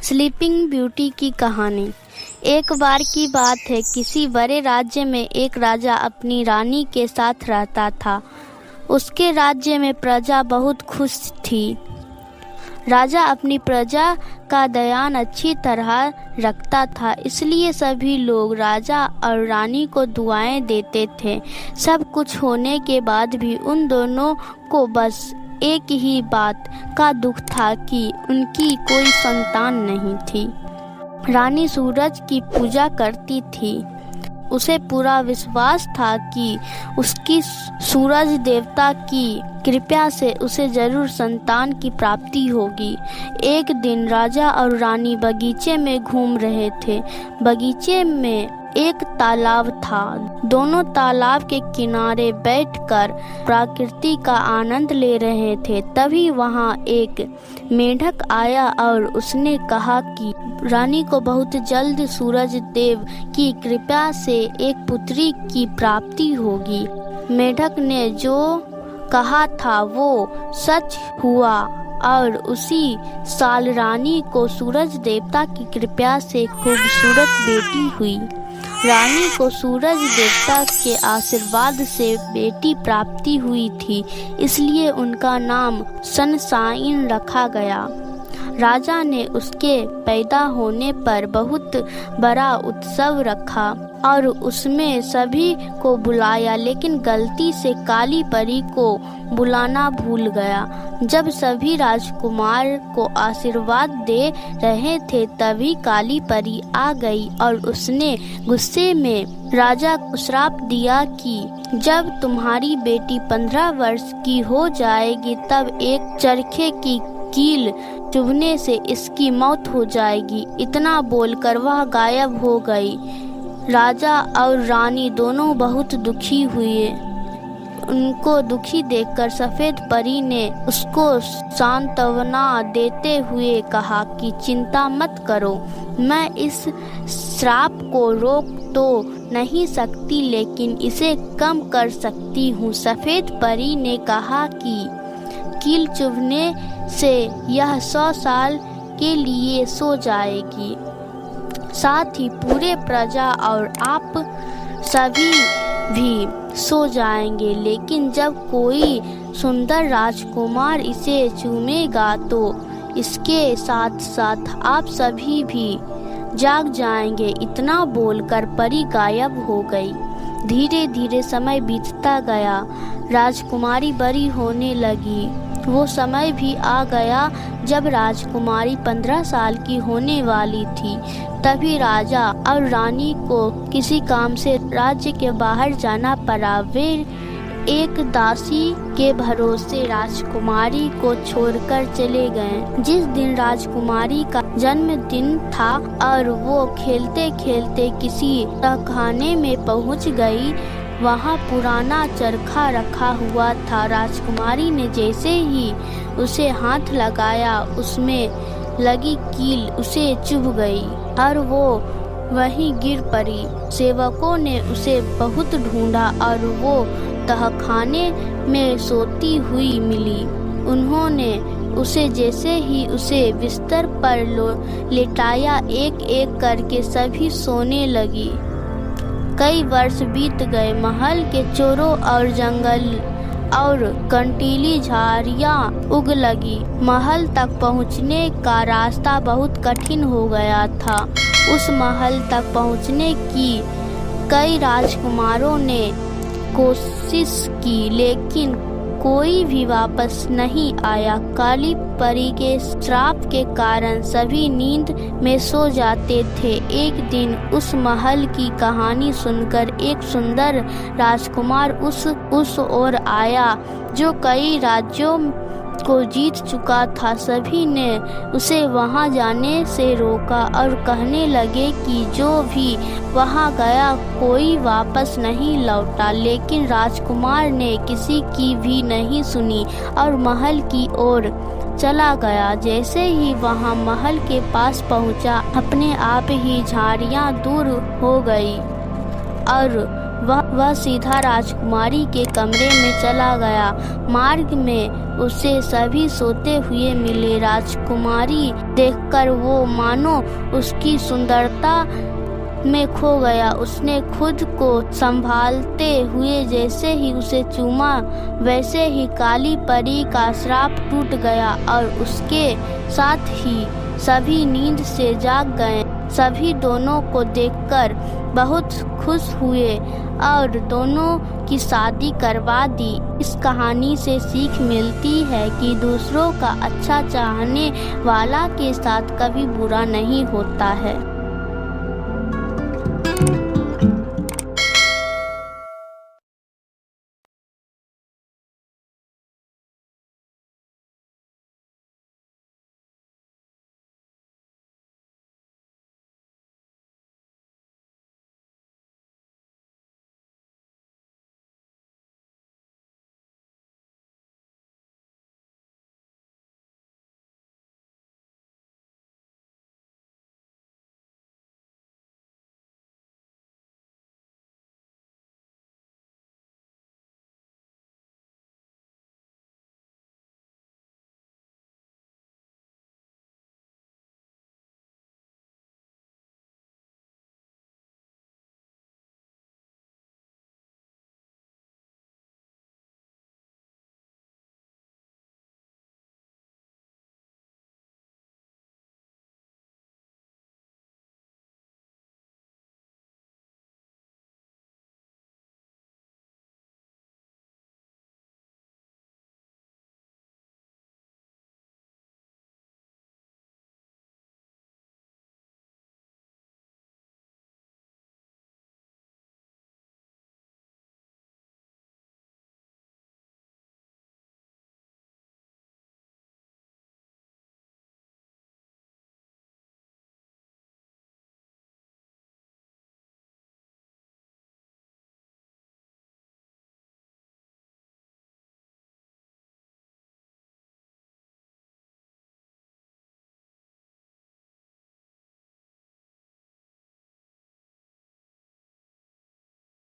Sleeping beauty की कहानी। एक बार की बात है, किसी बड़े राज्य में एक राजा अपनी रानी के साथ रहता था। उसके राज्य में प्रजा बहुत खुश थी। राजा अपनी प्रजा का ध्यान अच्छी तरह रखता था, इसलिए सभी लोग राजा और रानी को दुआएं देते थे। सब कुछ होने के बाद भी उन दोनों को बस एक ही बात का दुख था कि उनकी कोई संतान नहीं थी। रानी सूरज की पूजा करती थी। उसे पूरा विश्वास था कि उसकी सूरज देवता की कृपा से उसे जरूर संतान की प्राप्ति होगी। एक दिन राजा और रानी बगीचे में घूम रहे थे। बगीचे में एक तालाब था। दोनों तालाब के किनारे बैठकर प्रकृति का आनंद ले रहे थे। तभी वहां एक मेंढक आया और उसने कहा कि रानी को बहुत जल्द सूरज देव की कृपा से एक पुत्री की प्राप्ति होगी। मेंढक ने जो कहा था वो सच हुआ और उसी साल रानी को सूरज देवता की कृपा से खूबसूरत बेटी हुई। रानी को सूरज देवता के आशीर्वाद से बेटी प्राप्ति हुई थी, इसलिए उनका नाम सनशाइन रखा गया। राजा ने उसके पैदा होने पर बहुत बड़ा उत्सव रखा और उसमें सभी को बुलाया, लेकिन गलती से काली परी को बुलाना भूल गया। जब सभी राजकुमार को आशीर्वाद दे रहे थे तभी काली परी आ गई और उसने गुस्से में राजा को श्राप दिया कि जब तुम्हारी बेटी 15 वर्ष की हो जाएगी तब एक चरखे की कील चुभने से इसकी मौत हो जाएगी। इतना बोलकर वह गायब हो गई। राजा और रानी दोनों बहुत दुखी हुए। उनको दुखी देखकर सफेद परी ने उसको सांत्वना देते हुए कहा कि चिंता मत करो, मैं इस श्राप को रोक तो नहीं सकती लेकिन इसे कम कर सकती हूँ। सफेद परी ने कहा कि कील चुभने से यह 100 साल के लिए सो जाएगी, साथ ही पूरे प्रजा और आप सभी भी सो जाएंगे। लेकिन जब कोई सुंदर राजकुमार इसे चूमेगा तो इसके साथ साथ आप सभी भी जाग जाएंगे। इतना बोलकर परी गायब हो गई। धीरे धीरे समय बीतता गया। राजकुमारी बड़ी होने लगी। वो समय भी आ गया जब राजकुमारी 15 साल की होने वाली थी। तभी राजा और रानी को किसी काम से राज्य के बाहर जाना पड़ा। वे एक दासी के भरोसे राजकुमारी को छोड़कर चले गए। जिस दिन राजकुमारी का जन्मदिन था और वो खेलते खेलते किसी तहखाने में पहुंच गई, वहाँ पुराना चरखा रखा हुआ था। राजकुमारी ने जैसे ही उसे हाथ लगाया उसमें लगी कील उसे चुभ गई और वो वहीं गिर पड़ी। सेवकों ने उसे बहुत ढूंढा और वो तहखाने में सोती हुई मिली। उन्होंने उसे जैसे ही उसे बिस्तर पर लेटाया, एक एक करके सभी सोने लगी। कई वर्ष बीत गए। महल के चोरों और जंगल और कंटीली झाड़ियाँ उग लगी। महल तक पहुँचने का रास्ता बहुत कठिन हो गया था। उस महल तक पहुँचने की कई राजकुमारों ने कोशिश की लेकिन कोई भी वापस नहीं आया। काली परी के श्राप के कारण सभी नींद में सो जाते थे। एक दिन उस महल की कहानी सुनकर एक सुंदर राजकुमार उस ओर आया जो कई राज्यों को जीत चुका था। सभी ने उसे वहां जाने से रोका और कहने लगे कि जो भी वहां गया कोई वापस नहीं लौटा। लेकिन राजकुमार ने किसी की भी नहीं सुनी और महल की ओर चला गया। जैसे ही वहां महल के पास पहुंचा, अपने आप ही झाड़ियां दूर हो गई और वह सीधा राजकुमारी के कमरे में चला गया। मार्ग में उसे सभी सोते हुए मिले। राजकुमारी देखकर वो मानो उसकी सुंदरता में खो गया। उसने खुद को संभालते हुए जैसे ही उसे चूमा, वैसे ही काली परी का श्राप टूट गया और उसके साथ ही सभी नींद से जाग गए। सभी दोनों को देखकर बहुत खुश हुए और दोनों की शादी करवा दी। इस कहानी से सीख मिलती है कि दूसरों का अच्छा चाहने वाला के साथ कभी बुरा नहीं होता है।